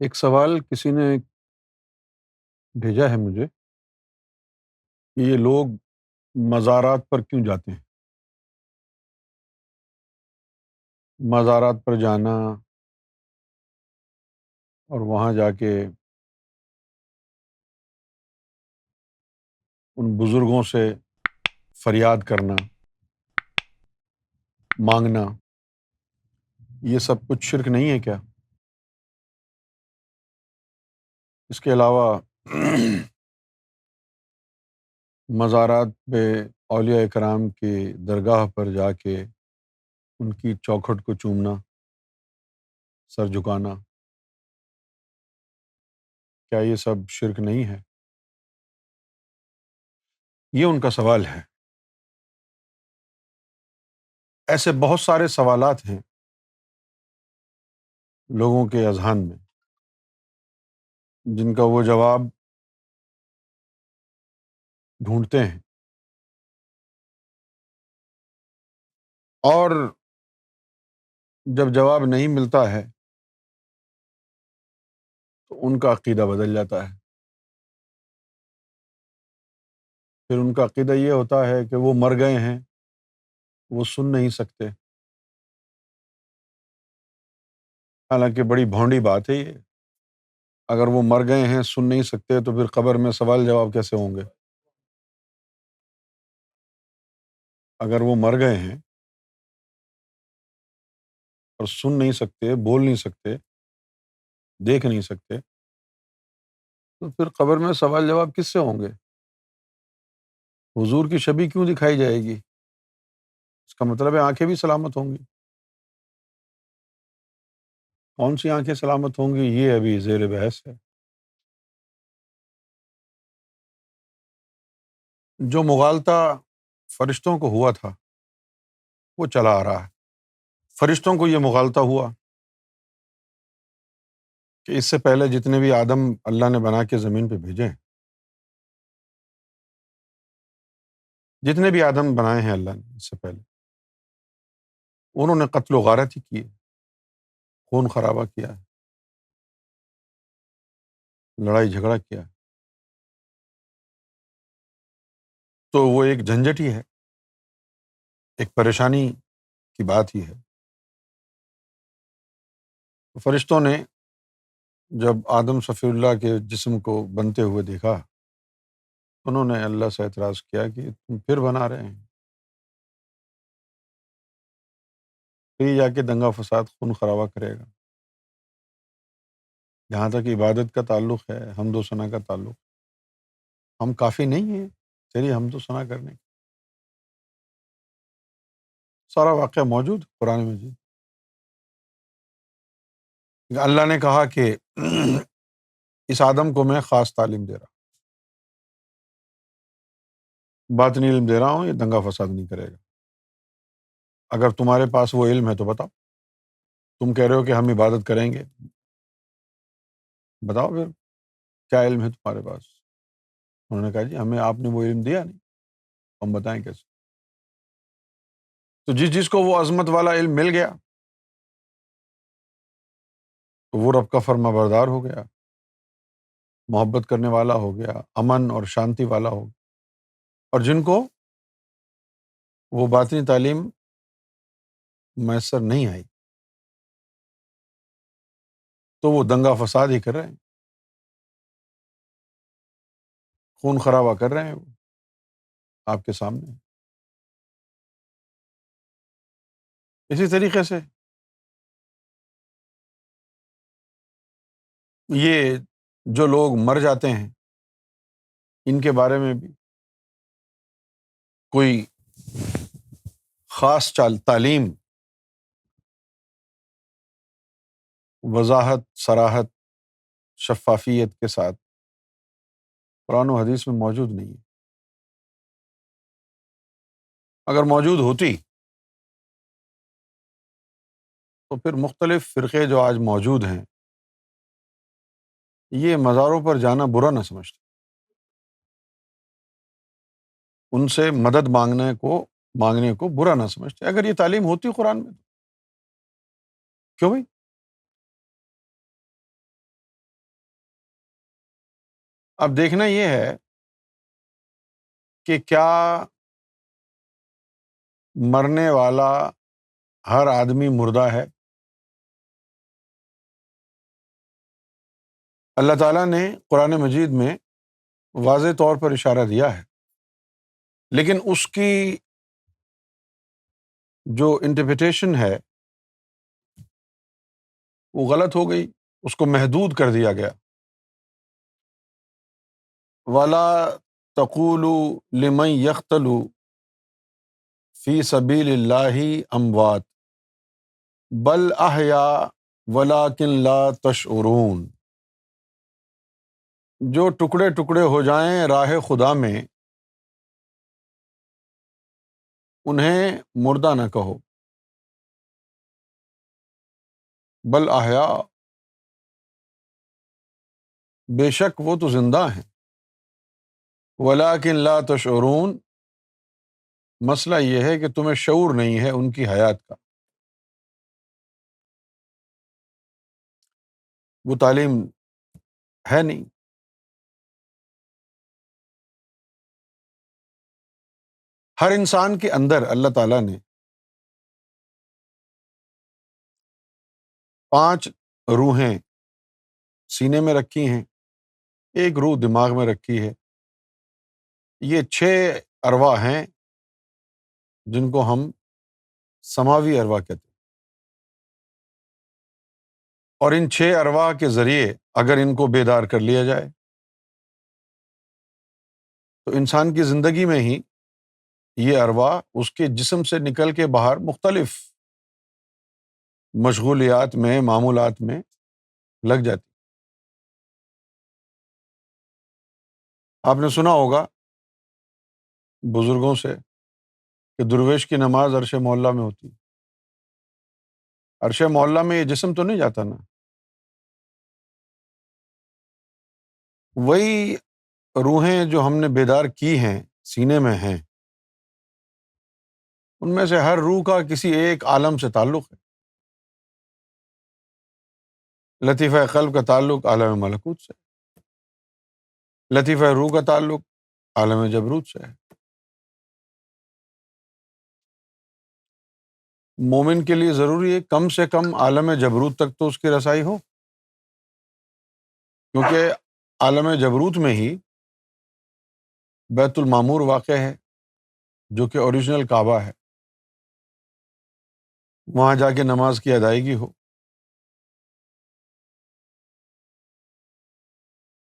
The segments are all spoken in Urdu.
ایک سوال کسی نے بھیجا ہے مجھے کہ یہ لوگ مزارات پر کیوں جاتے ہیں؟ مزارات پر جانا اور وہاں جا کے ان بزرگوں سے فریاد کرنا، مانگنا، یہ سب کچھ شرک نہیں ہے کیا؟ اس کے علاوہ مزارات پہ اولیاء کرام کی درگاہ پر جا کے ان کی چوکھٹ کو چومنا، سر جھکانا، کیا یہ سب شرک نہیں ہے؟ یہ ان کا سوال ہے۔ ایسے بہت سارے سوالات ہیں لوگوں کے اذہان میں جن کا وہ جواب ڈھونڈتے ہیں، اور جب جواب نہیں ملتا ہے تو ان کا عقیدہ بدل جاتا ہے۔ پھر ان کا عقیدہ یہ ہوتا ہے کہ وہ مر گئے ہیں، وہ سن نہیں سکتے، حالانکہ بڑی بھونڈی بات ہے یہ۔ اگر وہ مر گئے ہیں، سن نہیں سکتے، تو پھر قبر میں سوال جواب کیسے ہوں گے؟ اگر وہ مر گئے ہیں اور سن نہیں سکتے، بول نہیں سکتے، دیکھ نہیں سکتے، تو پھر قبر میں سوال جواب کس سے ہوں گے؟ حضور کی شبیہ کیوں دکھائی جائے گی؟ اس کا مطلب ہے آنکھیں بھی سلامت ہوں گی۔ کون سی آنکھیں سلامت ہوں گی، یہ ابھی زیر بحث ہے۔ جو مغالطہ فرشتوں کو ہوا تھا وہ چلا آ رہا ہے۔ فرشتوں کو یہ مغالطہ ہوا کہ اس سے پہلے جتنے بھی آدم اللہ نے بنا کے زمین پہ بھیجے ہیں، جتنے بھی آدم بنائے ہیں اللہ نے اس سے پہلے، انہوں نے قتل و غارت ہی کی ہے، خون خرابہ کیا ہے، لڑائی جھگڑا کیا ہے۔ تو وہ ایک جھنجٹ ہی ہے، ایک پریشانی کی بات ہی ہے۔ فرشتوں نے جب آدم صفی اللہ کے جسم کو بنتے ہوئے دیکھا، انہوں نے اللہ سے اعتراض کیا کہ تم پھر بنا رہے ہیں، پھر یہ جا کے دنگا فساد خون خرابہ کرے گا۔ جہاں تک عبادت کا تعلق ہے، حمد و ثنا کا تعلق، ہم کافی نہیں ہیں تیری حمد و ثنا کرنے کی؟ سارا واقعہ موجود ہے قرآن مجید۔ اللہ نے کہا کہ اس آدم کو میں خاص تعلیم دے رہا ہوں، باطنی علم دے رہا ہوں، یہ دنگا فساد نہیں کرے گا۔ اگر تمہارے پاس وہ علم ہے تو بتاؤ، تم کہہ رہے ہو کہ ہم عبادت کریں گے، بتاؤ پھر کیا علم ہے تمہارے پاس؟ انہوں نے کہا جی ہمیں آپ نے وہ علم دیا نہیں، ہم بتائیں کیسے؟ تو جس کو وہ عظمت والا علم مل گیا تو وہ رب کا فرما بردار ہو گیا، محبت کرنے والا ہو گیا، امن اور شانتی والا ہو گیا۔ اور جن کو وہ باطنی تعلیم میسر نہیں آئی تو وہ دنگا فساد ہی کر رہے ہیں، خون خرابہ کر رہے ہیں وہ آپ کے سامنے۔ اسی طریقے سے یہ جو لوگ مر جاتے ہیں، ان کے بارے میں بھی کوئی خاص تعلیم، وضاحت، صراحت، شفافیت کے ساتھ قرآن و حدیث میں موجود نہیں ہے۔ اگر موجود ہوتی تو پھر مختلف فرقے جو آج موجود ہیں یہ مزاروں پر جانا برا نہ سمجھتے، ان سے مدد مانگنے کو برا نہ سمجھتے۔ اگر یہ تعلیم ہوتی قرآن میں تو کیوں بھائی؟ اب دیکھنا یہ ہے کہ کیا مرنے والا ہر آدمی مردہ ہے؟ اللہ تعالیٰ نے قرآن مجید میں واضح طور پر اشارہ دیا ہے، لیکن اس کی جو انٹرپریٹیشن ہے وہ غلط ہو گئی، اس کو محدود کر دیا گیا۔ وَلَا تَقُولُوا لِمَن يَقْتَلُ فِي سَبِيلِ اللَّهِ أَمْوَاتٌ بَلْ أَحْيَاءٌ وَلَٰكِن لَا تَشْعُرُونَ۔ جو ٹکڑے ٹکڑے ہو جائیں راہ خدا میں، انہیں مردہ نہ کہو، بل احیاء، بے شک وہ تو زندہ ہیں، ولیکن لا تشعرون، مسئلہ یہ ہے کہ تمہیں شعور نہیں ہے ان کی حیات کا۔ وہ تعلیم ہے نہیں۔ ہر انسان کے اندر اللہ تعالیٰ نے 5 روحیں سینے میں رکھی ہیں، ایک روح دماغ میں رکھی ہے۔ یہ 6 ارواح ہیں جن کو ہم سماوی ارواح کہتے ہیں، اور ان 6 ارواح کے ذریعے اگر ان کو بیدار کر لیا جائے تو انسان کی زندگی میں ہی یہ ارواح اس کے جسم سے نکل کے باہر مختلف مشغولیات میں، معمولات میں لگ جاتی۔ آپ نے سنا ہوگا بزرگوں سے کہ درویش کی نماز عرش معلیٰ میں ہوتی ہے۔ عرش معلیٰ میں یہ جسم تو نہیں جاتا نا، وہی روحیں جو ہم نے بیدار کی ہیں سینے میں ہیں، ان میں سے ہر روح کا کسی ایک عالم سے تعلق ہے۔ لطیفہ قلب کا تعلق عالم ملکوت سے، لطیفہ روح کا تعلق عالم جبروت سے ہے۔ مومن کے لیے ضروری ہے کم سے کم عالم جبروت تک تو اس کی رسائی ہو، کیونکہ عالم جبروت میں ہی بیت المعمور واقع ہے جو کہ اوریجنل کعبہ ہے، وہاں جا کے نماز کی ادائیگی ہو۔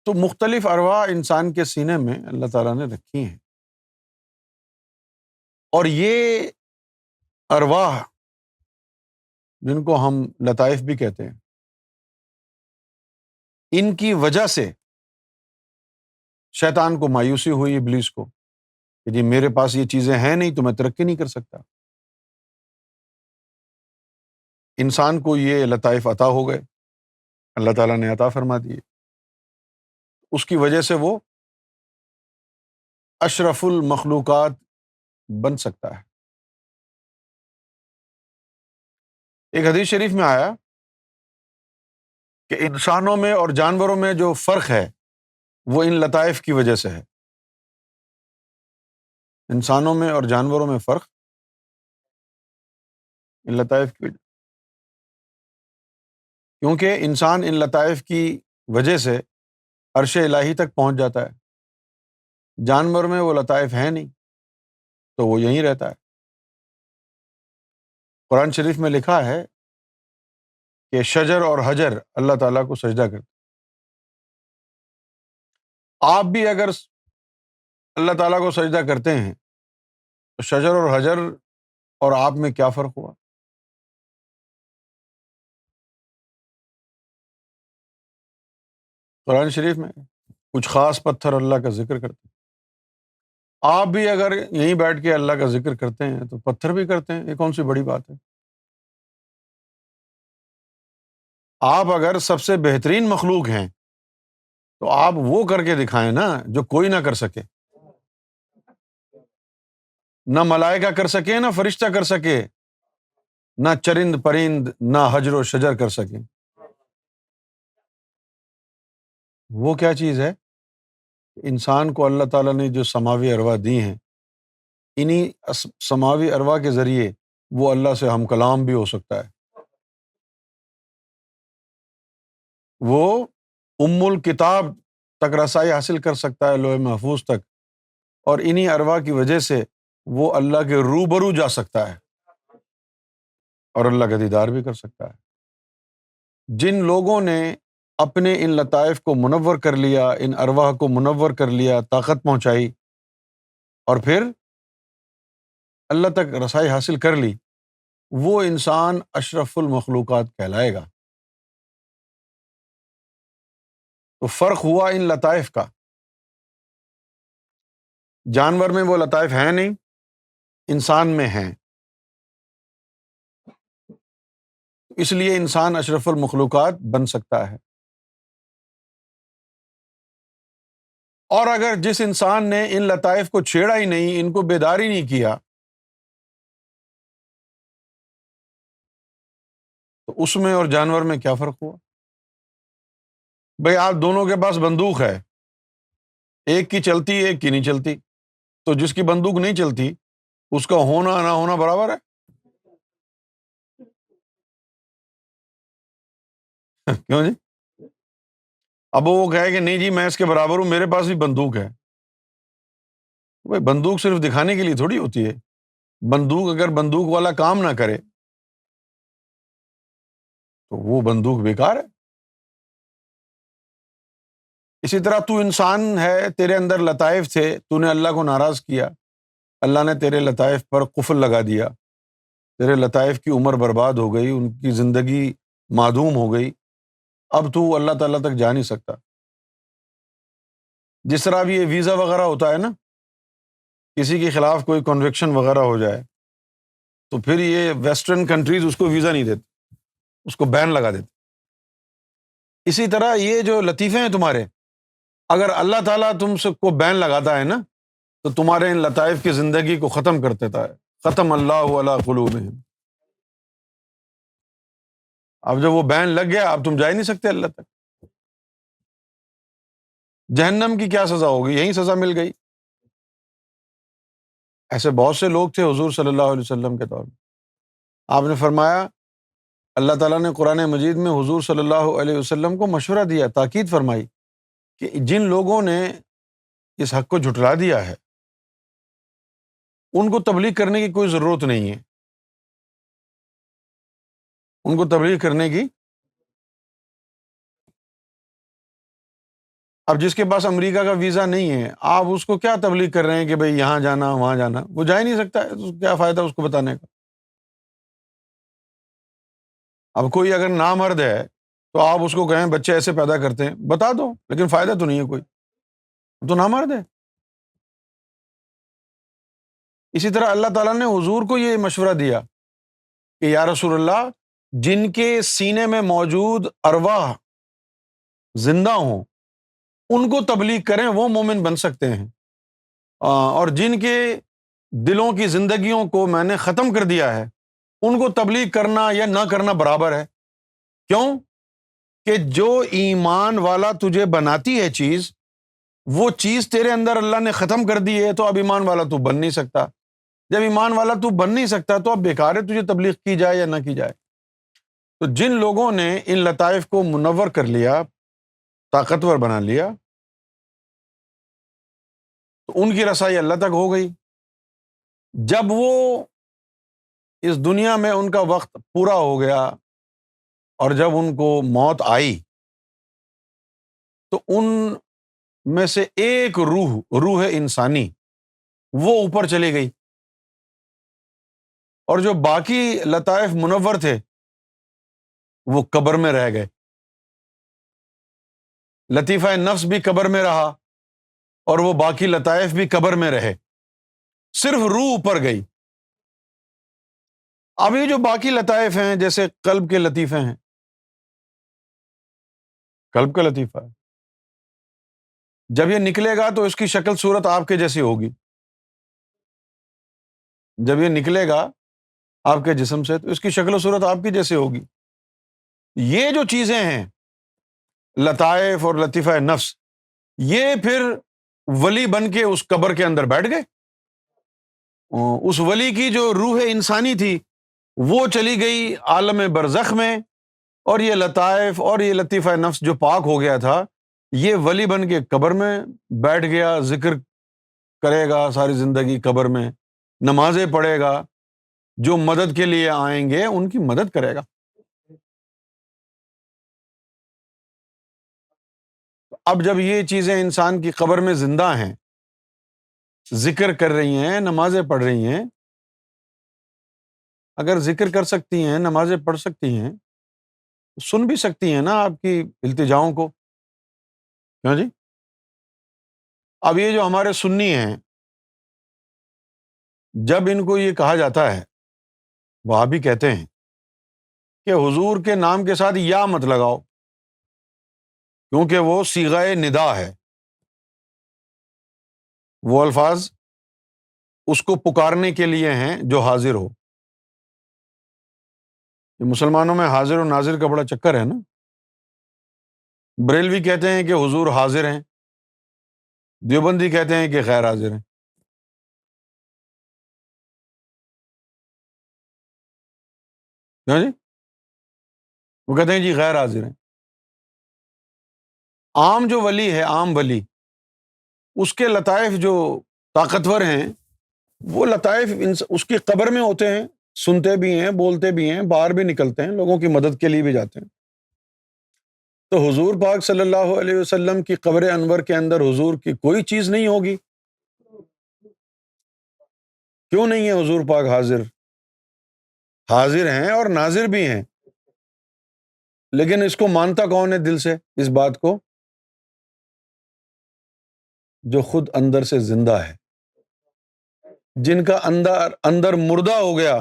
تو مختلف ارواح انسان کے سینے میں اللہ تعالیٰ نے رکھی ہیں، اور یہ ارواح جن کو ہم لطائف بھی کہتے ہیں، ان کی وجہ سے شیطان کو مایوسی ہوئی، ابلیس کو، کہ جی میرے پاس یہ چیزیں ہیں نہیں تو میں ترقی نہیں کر سکتا۔ انسان کو یہ لطائف عطا ہو گئے، اللہ تعالیٰ نے عطا فرما دیے، اس کی وجہ سے وہ اشرف المخلوقات بن سکتا ہے۔ ایک حدیث شریف میں آیا کہ انسانوں میں اور جانوروں میں جو فرق ہے وہ ان لطائف کی وجہ سے ہے۔ انسانوں میں اور جانوروں میں فرق ان لطائف کی وجہ، کیونکہ انسان ان لطائف کی وجہ سے عرش الہی تک پہنچ جاتا ہے، جانور میں وہ لطائف ہیں نہیں تو وہ یہیں رہتا ہے۔ قرآن شریف میں لکھا ہے کہ شجر اور حجر اللہ تعالیٰ کو سجدہ کرتے۔ آپ بھی اگر اللہ تعالیٰ کو سجدہ کرتے ہیں تو شجر اور حجر اور آپ میں کیا فرق ہوا؟ قرآن شریف میں کچھ خاص پتھر اللہ کا ذکر کرتے ہیں، آپ بھی اگر یہیں بیٹھ کے اللہ کا ذکر کرتے ہیں تو پتھر بھی کرتے ہیں، یہ کون سی بڑی بات ہے؟ آپ اگر سب سے بہترین مخلوق ہیں تو آپ وہ کر کے دکھائیں نا جو کوئی نہ کر سکے، نہ ملائکہ کر سکے، نہ فرشتہ کر سکے، نہ چرند پرند، نہ حجر و شجر کر سکیں۔ وہ کیا چیز ہے؟ انسان کو اللہ تعالیٰ نے جو سماوی ارواح دی ہیں، انہی سماوی ارواح کے ذریعے وہ اللہ سے ہم کلام بھی ہو سکتا ہے، وہ الکتاب تک رسائی حاصل کر سکتا ہے، لوح محفوظ تک، اور انہی ارواح کی وجہ سے وہ اللہ کے روبرو جا سکتا ہے اور اللہ کا دیدار بھی کر سکتا ہے۔ جن لوگوں نے اپنے ان لطائف کو منور کر لیا، ان ارواح کو منور کر لیا، طاقت پہنچائی، اور پھر اللہ تک رسائی حاصل کر لی، وہ انسان اشرف المخلوقات کہلائے گا۔ تو فرق ہوا ان لطائف کا، جانور میں وہ لطائف ہیں نہیں، انسان میں ہیں، اس لیے انسان اشرف المخلوقات بن سکتا ہے۔ اور اگر جس انسان نے ان لطائف کو چھیڑا ہی نہیں، ان کو بیدار ہی نہیں کیا، تو اس میں اور جانور میں کیا فرق ہوا؟ بھئی آپ دونوں کے پاس بندوق ہے، ایک کی چلتی ایک کی نہیں چلتی، تو جس کی بندوق نہیں چلتی اس کا ہونا نہ ہونا برابر ہے؟ کیوں جی؟ اب وہ کہے کہ نہیں جی میں اس کے برابر ہوں، میرے پاس بھی بندوق ہے۔ بھئی بندوق صرف دکھانے کے لیے تھوڑی ہوتی ہے، بندوق اگر بندوق والا کام نہ کرے تو وہ بندوق بیکار ہے۔ اسی طرح تو انسان ہے، تیرے اندر لطائف تھے، تو نے اللہ کو ناراض کیا، اللہ نے تیرے لطائف پر قفل لگا دیا، تیرے لطائف کی عمر برباد ہو گئی، ان کی زندگی معدوم ہو گئی، اب تو اللہ تعالیٰ تک جا نہیں سکتا۔ جس طرح بھی یہ ویزا وغیرہ ہوتا ہے نا، کسی کے خلاف کوئی کنوکشن وغیرہ ہو جائے تو پھر یہ ویسٹرن کنٹریز اس کو ویزا نہیں دیتے، اس کو بین لگا دیتے۔ اسی طرح یہ جو لطیفے ہیں تمہارے، اگر اللہ تعالیٰ تم سے کو بین لگاتا ہے نا تو تمہارے ان لطائف کی زندگی کو ختم کر دیتا ہے۔ ختم اللہ علی قلوبہم۔ اب جب وہ بین لگ گیا اب تم جا ہی نہیں سکتے اللہ تک۔ جہنم کی کیا سزا ہوگی؟ یہی سزا مل گئی۔ ایسے بہت سے لوگ تھے حضور صلی اللہ علیہ وسلم کے دور میں، آپ نے فرمایا، اللہ تعالیٰ نے قرآن مجید میں حضور صلی اللہ علیہ وسلم کو مشورہ دیا، تاکید فرمائی کہ جن لوگوں نے اس حق کو جھٹلا دیا ہے ان کو تبلیغ کرنے کی کوئی ضرورت نہیں ہے، ان کو تبلیغ کرنے کی۔ اب جس کے پاس امریکہ کا ویزا نہیں ہے، آپ اس کو کیا تبلیغ کر رہے ہیں کہ بھئی یہاں جانا وہاں جانا؟ وہ جا ہی نہیں سکتا ہے، تو کیا فائدہ اس کو بتانے کا؟ اب کوئی اگر نامرد ہے تو آپ اس کو کہیں بچے ایسے پیدا کرتے ہیں، بتا دو، لیکن فائدہ تو نہیں ہے کوئی، وہ تو نامرد ہے۔ اسی طرح اللہ تعالیٰ نے حضور کو یہ مشورہ دیا کہ یا رسول اللہ، جن کے سینے میں موجود ارواح زندہ ہوں ان کو تبلیغ کریں، وہ مومن بن سکتے ہیں، اور جن کے دلوں کی زندگیوں کو میں نے ختم کر دیا ہے ان کو تبلیغ کرنا یا نہ کرنا برابر ہے۔ کیوں؟ کہ جو ایمان والا تجھے بناتی ہے چیز، وہ چیز تیرے اندر اللہ نے ختم کر دی ہے، تو اب ایمان والا تو بن نہیں سکتا۔ جب ایمان والا تو بن نہیں سکتا تو اب بیکار ہے تجھے تبلیغ کی جائے یا نہ کی جائے۔ تو جن لوگوں نے ان لطائف کو منور کر لیا، طاقتور بنا لیا، تو ان کی رسائی اللہ تک ہو گئی۔ جب وہ اس دنیا میں ان کا وقت پورا ہو گیا اور جب ان کو موت آئی تو ان میں سے ایک روح انسانی وہ اوپر چلی گئی، اور جو باقی لطائف منور تھے وہ قبر میں رہ گئے۔ لطیفہ نفس بھی قبر میں رہا اور وہ باقی لطائف بھی قبر میں رہے، صرف روح اوپر گئی۔ اب یہ جو باقی لطائف ہیں، جیسے قلب کے لطیفے ہیں، قلب کا لطیفہ ہے، جب یہ نکلے گا تو اس کی شکل صورت آپ کے جیسی ہوگی۔ جب یہ نکلے گا آپ کے جسم سے تو اس کی شکل و صورت آپ کی جیسی ہوگی۔ یہ جو چیزیں ہیں لطائف اور لطیفہ نفس، یہ پھر ولی بن کے اس قبر کے اندر بیٹھ گئے. اس ولی کی جو روح انسانی تھی وہ چلی گئی عالم برزخ میں، اور یہ لطائف اور یہ لطیفہ نفس جو پاک ہو گیا تھا، یہ ولی بن کے قبر میں بیٹھ گیا، ذکر کرے گا ساری زندگی قبر میں، نمازیں پڑھے گا، جو مدد کے لیے آئیں گے ان کی مدد کرے گا. اب جب یہ چیزیں انسان کی قبر میں زندہ ہیں، ذکر کر رہی ہیں، نمازیں پڑھ رہی ہیں، اگر ذکر کر سکتی ہیں، نمازیں پڑھ سکتی ہیں، سن بھی سکتی ہیں نا آپ کی التجاؤں کو. کیوں جی؟ اب یہ جو ہمارے سنی ہیں، جب ان کو یہ کہا جاتا ہے، وہ بھی کہتے ہیں کہ حضور کے نام کے ساتھ یا مت لگاؤ، کیونکہ وہ صیغہ ندا ہے، وہ الفاظ اس کو پکارنے کے لیے ہیں جو حاضر ہو. یہ مسلمانوں میں حاضر و ناظر کا بڑا چکر ہے نا. بریلوی کہتے ہیں کہ حضور حاضر ہیں، دیوبندی کہتے ہیں کہ غیر حاضر ہیں. کیوں جی؟ وہ کہتے ہیں جی غیر حاضر ہیں. عام جو ولی ہے، عام ولی، اس کے لطائف جو طاقتور ہیں، وہ لطائف اس کی قبر میں ہوتے ہیں، سنتے بھی ہیں، بولتے بھی ہیں، باہر بھی نکلتے ہیں، لوگوں کی مدد کے لیے بھی جاتے ہیں. تو حضور پاک صلی اللہ علیہ وسلم کی قبر انور کے اندر حضور کی کوئی چیز نہیں ہوگی؟ کیوں نہیں ہے حضور پاک حاضر؟ حاضر ہیں اور ناظر بھی ہیں، لیکن اس کو مانتا کون ہے دل سے اس بات کو؟ جو خود اندر سے زندہ ہے، جن کا اندر اندر مردہ ہو گیا،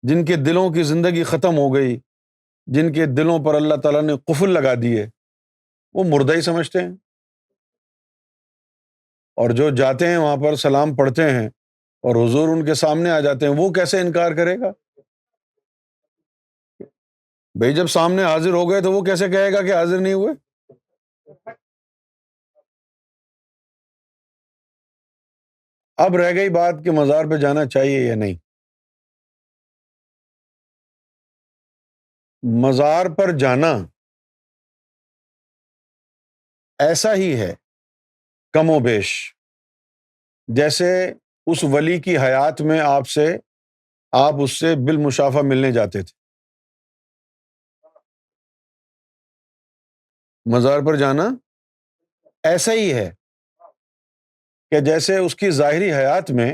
جن کے دلوں کی زندگی ختم ہو گئی، جن کے دلوں پر اللہ تعالیٰ نے قفل لگا دیے، وہ مردہ ہی سمجھتے ہیں. اور جو جاتے ہیں وہاں پر سلام پڑھتے ہیں اور حضور ان کے سامنے آ جاتے ہیں، وہ کیسے انکار کرے گا؟ بھئی جب سامنے حاضر ہو گئے تو وہ کیسے کہے گا کہ حاضر نہیں ہوئے؟ اب رہ گئی بات کہ مزار پہ جانا چاہیے یا نہیں. مزار پر جانا ایسا ہی ہے کم و بیش جیسے اس ولی کی حیات میں آپ اس سے بالمشافہ ملنے جاتے تھے. مزار پر جانا ایسا ہی ہے کہ جیسے اس کی ظاہری حیات میں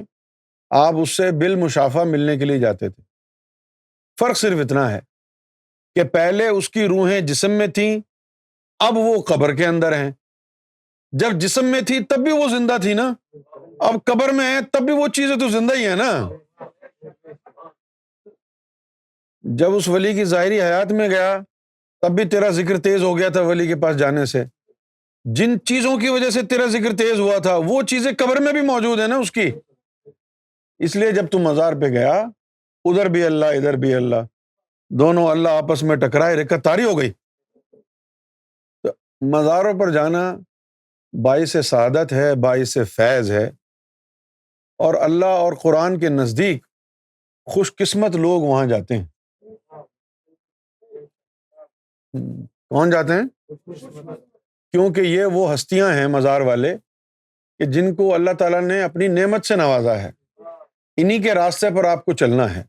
آپ اس سے بالمشافہ ملنے کے لیے جاتے تھے. فرق صرف اتنا ہے کہ پہلے اس کی روحیں جسم میں تھیں، اب وہ قبر کے اندر ہیں. جب جسم میں تھی تب بھی وہ زندہ تھی نا، اب قبر میں ہے تب بھی وہ چیزیں تو زندہ ہی ہیں نا. جب اس ولی کی ظاہری حیات میں گیا تب بھی تیرا ذکر تیز ہو گیا تھا ولی کے پاس جانے سے. جن چیزوں کی وجہ سے تیرا ذکر تیز ہوا تھا وہ چیزیں قبر میں بھی موجود ہیں نا اس کی. اس لیے جب تم مزار پہ گیا، ادھر بھی اللہ ادھر بھی اللہ، دونوں اللہ آپس میں ٹکرائے، رکعت طاری ہو گئی. تو مزاروں پر جانا باعث سعادت ہے، باعث فیض ہے، اور اللہ اور قرآن کے نزدیک خوش قسمت لوگ وہاں جاتے ہیں. کون جاتے ہیں؟ کیونکہ یہ وہ ہستیاں ہیں مزار والے کہ جن کو اللہ تعالیٰ نے اپنی نعمت سے نوازا ہے، انہی کے راستے پر آپ کو چلنا ہے.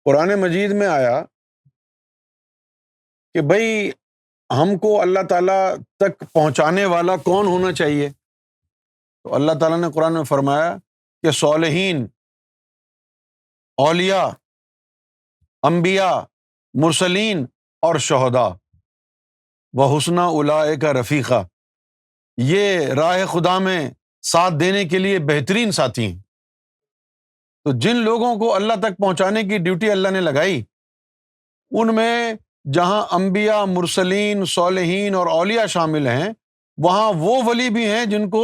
قرآن مجید میں آیا کہ بھئی ہم کو اللہ تعالیٰ تک پہنچانے والا کون ہونا چاہیے؟ تو اللہ تعالیٰ نے قرآن میں فرمایا کہ صالحین، اولیاء، انبیاء، مرسلین اور شہداء وحسنہ اولئک رفیقا، یہ راہ خدا میں ساتھ دینے کے لیے بہترین ساتھی ہیں. تو جن لوگوں کو اللہ تک پہنچانے کی ڈیوٹی اللہ نے لگائی، ان میں جہاں انبیاء، مرسلین، صالحین اور اولیاء شامل ہیں، وہاں وہ ولی بھی ہیں جن کو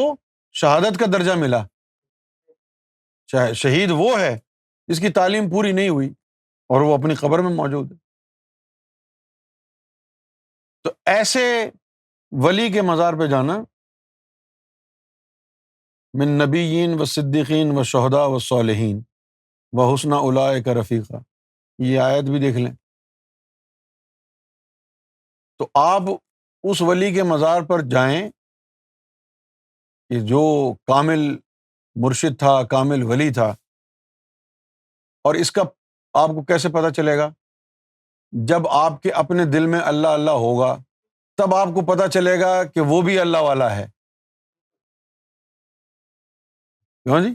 شہادت کا درجہ ملا. شہید وہ ہے جس کی تعلیم پوری نہیں ہوئی اور وہ اپنی قبر میں موجود ہے. تو ایسے ولی کے مزار پہ جانا من نبیین و صدیقین و شہداء و صالحین و حسن اولئک رفیقا، یہ آیت بھی دیکھ لیں۔ تو آپ اس ولی کے مزار پر جائیں کہ جو کامل مرشد تھا، کامل ولی تھا، اور اس کا آپ کو کیسے پتہ چلے گا؟ جب آپ کے اپنے دل میں اللہ اللہ ہوگا تب آپ کو پتہ چلے گا کہ وہ بھی اللہ والا ہے۔ کیوں جی؟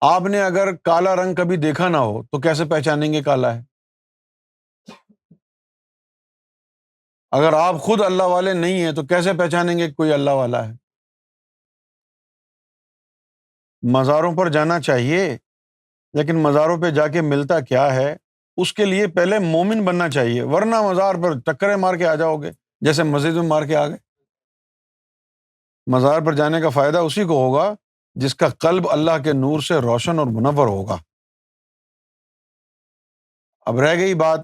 آپ نے اگر کالا رنگ کبھی دیکھا نہ ہو تو کیسے پہچانیں گے کالا ہے؟ اگر آپ خود اللہ والے نہیں ہیں تو کیسے پہچانیں گے کہ کوئی اللہ والا ہے؟ مزاروں پر جانا چاہیے، لیکن مزاروں پہ جا کے ملتا کیا ہے؟ اس کے لیے پہلے مومن بننا چاہیے، ورنہ مزار پر ٹکرے مار کے آ جاؤ گے جیسے مسجد میں مار کے آ گئے۔ مزار پر جانے کا فائدہ اسی کو ہوگا جس کا قلب اللہ کے نور سے روشن اور منور ہوگا۔ اب رہ گئی بات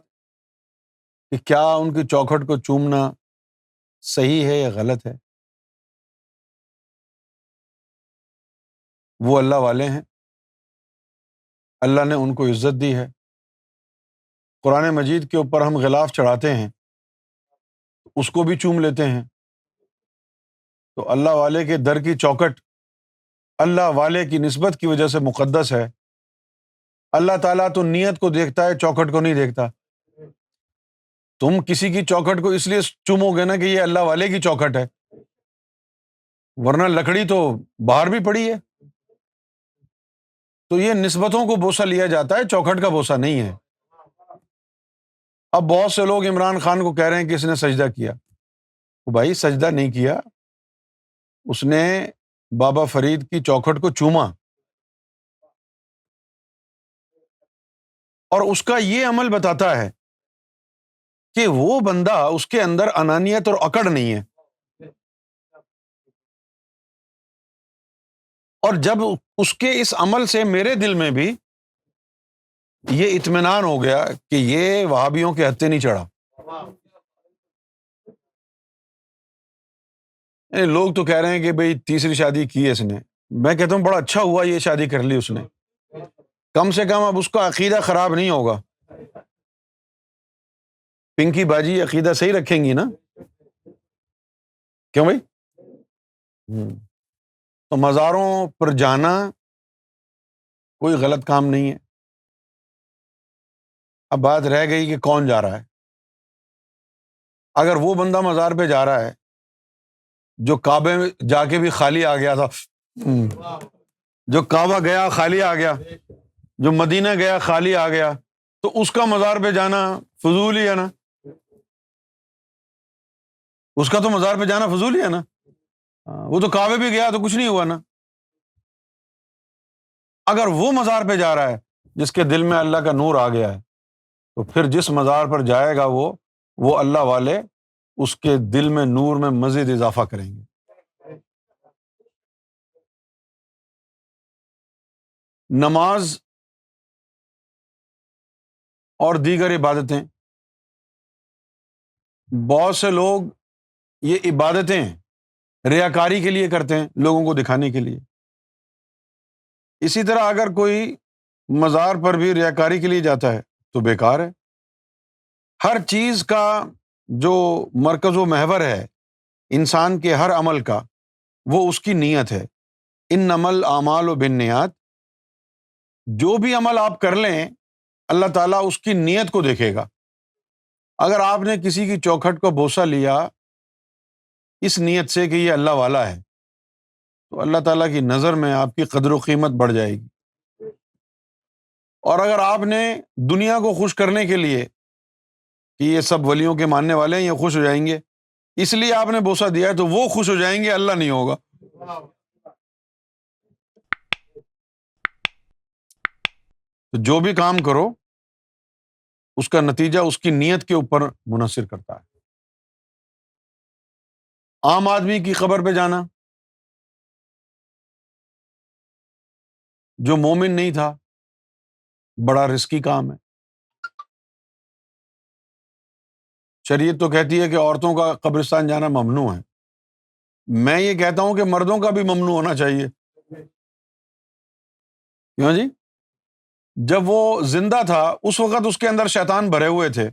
کہ کیا ان کی چوکھٹ کو چومنا صحیح ہے یا غلط ہے؟ وہ اللہ والے ہیں، اللہ نے ان کو عزت دی ہے۔ قرآن مجید کے اوپر ہم غلاف چڑھاتے ہیں، اس کو بھی چوم لیتے ہیں۔ تو اللہ والے کے در کی چوکھٹ اللہ والے کی نسبت کی وجہ سے مقدس ہے۔ اللہ تعالیٰ تو نیت کو دیکھتا ہے، چوکھٹ کو نہیں دیکھتا۔ تم کسی کی چوکھٹ کو اس لیے چومو گے نا کہ یہ اللہ والے کی چوکھٹ ہے، ورنہ لکڑی تو باہر بھی پڑی ہے۔ تو یہ نسبتوں کو بوسہ لیا جاتا ہے، چوکھٹ کا بوسہ نہیں ہے۔ اب بہت سے لوگ عمران خان کو کہہ رہے ہیں کہ اس نے سجدہ کیا۔ تو بھائی سجدہ نہیں کیا، اس نے بابا فرید کی چوکھٹ کو چوما، اور اس کا یہ عمل بتاتا ہے کہ وہ بندہ، اس کے اندر انانیت اور اکڑ نہیں ہے۔ اور جب اس کے اس عمل سے میرے دل میں بھی یہ اطمینان ہو گیا کہ یہ وہابیوں کے ہتھے نہیں چڑھا۔ لوگ تو کہہ رہے ہیں کہ بھئی تیسری شادی کی ہے اس نے، میں کہتا ہوں بڑا اچھا ہوا یہ شادی کر لی اس نے، کم سے کم اب اس کا عقیدہ خراب نہیں ہوگا۔ پنکی باجی عقیدہ صحیح رکھیں گی نا؟ کیوں بھائی؟ تو مزاروں پر جانا کوئی غلط کام نہیں ہے۔ اب بات رہ گئی کہ کون جا رہا ہے۔ اگر وہ بندہ مزار پہ جا رہا ہے جو کعبے میں جا کے بھی خالی آ گیا تھا، جو کعبہ گیا خالی آ گیا، جو مدینہ گیا خالی آ گیا، تو اس کا مزار پہ جانا فضول ہی ہے نا؟ اس کا تو مزار پہ جانا فضول ہی ہے نا؟ وہ تو کعبے بھی گیا تو کچھ نہیں ہوا نا۔ اگر وہ مزار پہ جا رہا ہے جس کے دل میں اللہ کا نور آ گیا ہے، تو پھر جس مزار پر جائے گا وہ اللہ والے اس کے دل میں نور میں مزید اضافہ کریں گے۔ نماز اور دیگر عبادتیں، بہت سے لوگ یہ عبادتیں ریاکاری کے لیے کرتے ہیں، لوگوں کو دکھانے کے لیے۔ اسی طرح اگر کوئی مزار پر بھی ریاکاری کے لیے جاتا ہے تو بیکار ہے۔ ہر چیز کا جو مرکز و محور ہے انسان کے ہر عمل کا، وہ اس کی نیت ہے۔ انما الاعمال بالنیات، جو بھی عمل آپ کر لیں اللہ تعالیٰ اس کی نیت کو دیکھے گا۔ اگر آپ نے کسی کی چوکھٹ کو بوسہ لیا اس نیت سے کہ یہ اللہ والا ہے، تو اللہ تعالیٰ کی نظر میں آپ کی قدر و قیمت بڑھ جائے گی۔ اور اگر آپ نے دنیا کو خوش کرنے کے لیے کہ یہ سب ولیوں کے ماننے والے ہیں، یہ خوش ہو جائیں گے، اس لیے آپ نے بوسہ دیا ہے، تو وہ خوش ہو جائیں گے، اللہ نہیں ہوگا۔ تو جو بھی کام کرو اس کا نتیجہ اس کی نیت کے اوپر منحصر کرتا ہے۔ عام آدمی کی قبر پہ جانا، جو مومن نہیں تھا، بڑا رسکی کام ہے۔ شریعت تو کہتی ہے کہ عورتوں کا قبرستان جانا ممنوع ہے، میں یہ کہتا ہوں کہ مردوں کا بھی ممنوع ہونا چاہیے. کیوں جی؟ جب وہ زندہ تھا اس وقت اس کے اندر شیطان بھرے ہوئے تھے،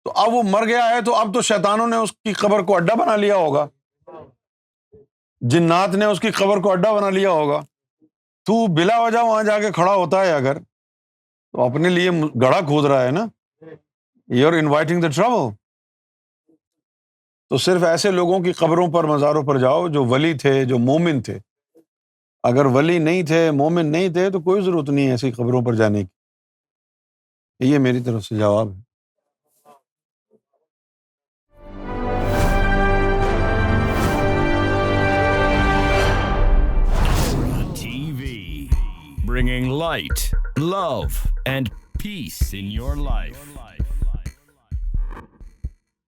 تو اب وہ مر گیا ہے تو اب تو شیطانوں نے اس کی قبر کو اڈا بنا لیا ہوگا، جنات نے اس کی قبر کو اڈا بنا لیا ہوگا. تو بلا وجہ وہاں جا کے کھڑا ہوتا ہے اگر، تو اپنے لیے گڑھا کھود رہا ہے نا. You are inviting the trouble. تو صرف ایسے لوگوں کی قبروں پر مزاروں پر جاؤ جو ولی تھے، جو مومن تھے. اگر ولی نہیں تھے، مومن نہیں تھے، تو کوئی ضرورت نہیں ہے ایسی قبروں پر جانے کی. یہ میری طرف سے جواب ہے. TV, bringing light, love, and peace in your life.